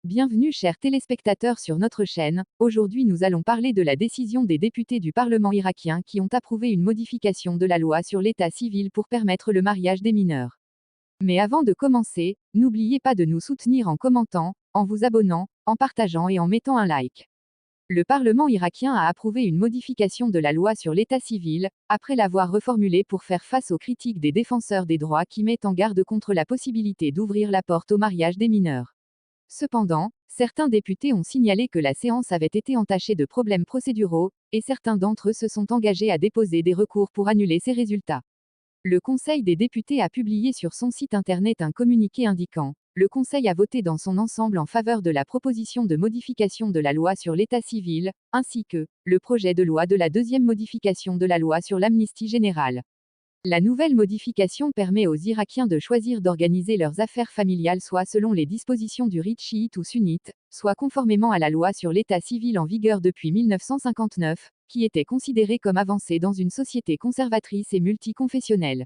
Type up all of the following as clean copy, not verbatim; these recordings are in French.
Bienvenue chers téléspectateurs sur notre chaîne. Aujourd'hui nous allons parler de la décision des députés du Parlement irakien qui ont approuvé une modification de la loi sur l'état civil pour permettre le mariage des mineurs. Mais avant de commencer, n'oubliez pas de nous soutenir en commentant, en vous abonnant, en partageant et en mettant un like. Le Parlement irakien a approuvé une modification de la loi sur l'état civil, après l'avoir reformulée pour faire face aux critiques des défenseurs des droits qui mettent en garde contre la possibilité d'ouvrir la porte au mariage des mineurs. Cependant, certains députés ont signalé que la séance avait été entachée de problèmes procéduraux, et certains d'entre eux se sont engagés à déposer des recours pour annuler ces résultats. Le Conseil des députés a publié sur son site internet un communiqué indiquant: le Conseil a voté dans son ensemble en faveur de la proposition de modification de la loi sur l'état civil, ainsi que le projet de loi de la deuxième modification de la loi sur l'amnistie générale. La nouvelle modification permet aux Irakiens de choisir d'organiser leurs affaires familiales soit selon les dispositions du rite chiite ou sunnite, soit conformément à la loi sur l'état civil en vigueur depuis 1959, qui était considérée comme avancée dans une société conservatrice et multiconfessionnelle.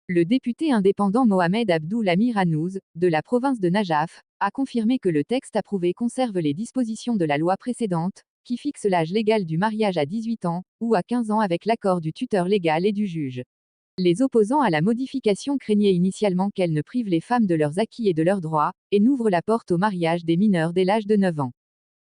Le député indépendant Mohamed Abdoul Amir Hanouz, de la province de Najaf, a confirmé que le texte approuvé conserve les dispositions de la loi précédente, qui fixe l'âge légal du mariage à 18 ans, ou à 15 ans avec l'accord du tuteur légal et du juge. Les opposants à la modification craignaient initialement qu'elle ne prive les femmes de leurs acquis et de leurs droits, et n'ouvre la porte au mariage des mineurs dès l'âge de 9 ans.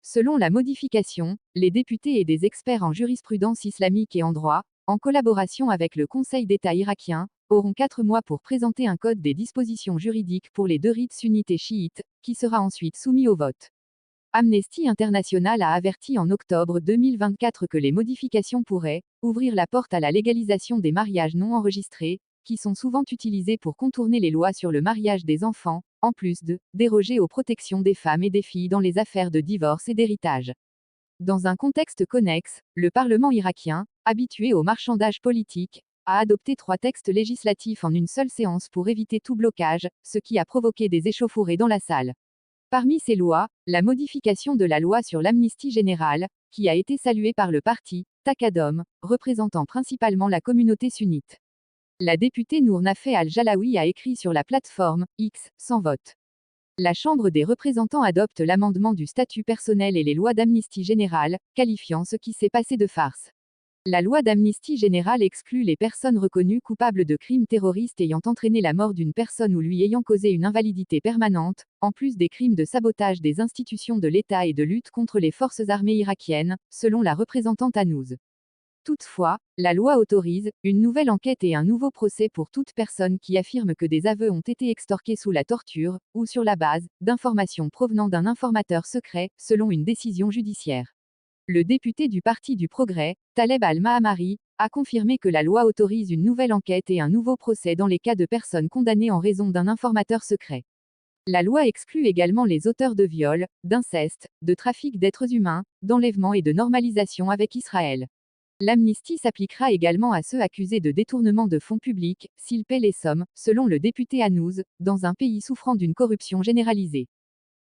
Selon la modification, les députés et des experts en jurisprudence islamique et en droit, en collaboration avec le Conseil d'État irakien, auront 4 mois pour présenter un code des dispositions juridiques pour les deux rites sunnites et chiites, qui sera ensuite soumis au vote. Amnesty International a averti en octobre 2024 que les modifications pourraient ouvrir la porte à la légalisation des mariages non enregistrés, qui sont souvent utilisés pour contourner les lois sur le mariage des enfants, en plus de déroger aux protections des femmes et des filles dans les affaires de divorce et d'héritage. Dans un contexte connexe, le Parlement irakien, habitué au marchandage politique, a adopté 3 textes législatifs en une seule séance pour éviter tout blocage, ce qui a provoqué des échauffourées dans la salle. Parmi ces lois, la modification de la loi sur l'amnistie générale, qui a été saluée par le parti Takadom, représentant principalement la communauté sunnite. La députée Nour Nafeh Al-Jalawi a écrit sur la plateforme X, sans vote. La Chambre des représentants adopte l'amendement du statut personnel et les lois d'amnistie générale, qualifiant ce qui s'est passé de farce. La loi d'amnistie générale exclut les personnes reconnues coupables de crimes terroristes ayant entraîné la mort d'une personne ou lui ayant causé une invalidité permanente, en plus des crimes de sabotage des institutions de l'État et de lutte contre les forces armées irakiennes, selon la représentante Hanouz. Toutefois, la loi autorise une nouvelle enquête et un nouveau procès pour toute personne qui affirme que des aveux ont été extorqués sous la torture, ou sur la base d'informations provenant d'un informateur secret, selon une décision judiciaire. Le député du Parti du Progrès, Taleb Al-Mahamari, a confirmé que la loi autorise une nouvelle enquête et un nouveau procès dans les cas de personnes condamnées en raison d'un informateur secret. La loi exclut également les auteurs de viol, d'inceste, de trafic d'êtres humains, d'enlèvement et de normalisation avec Israël. L'amnistie s'appliquera également à ceux accusés de détournement de fonds publics, s'ils paient les sommes, selon le député Hanouz, dans un pays souffrant d'une corruption généralisée.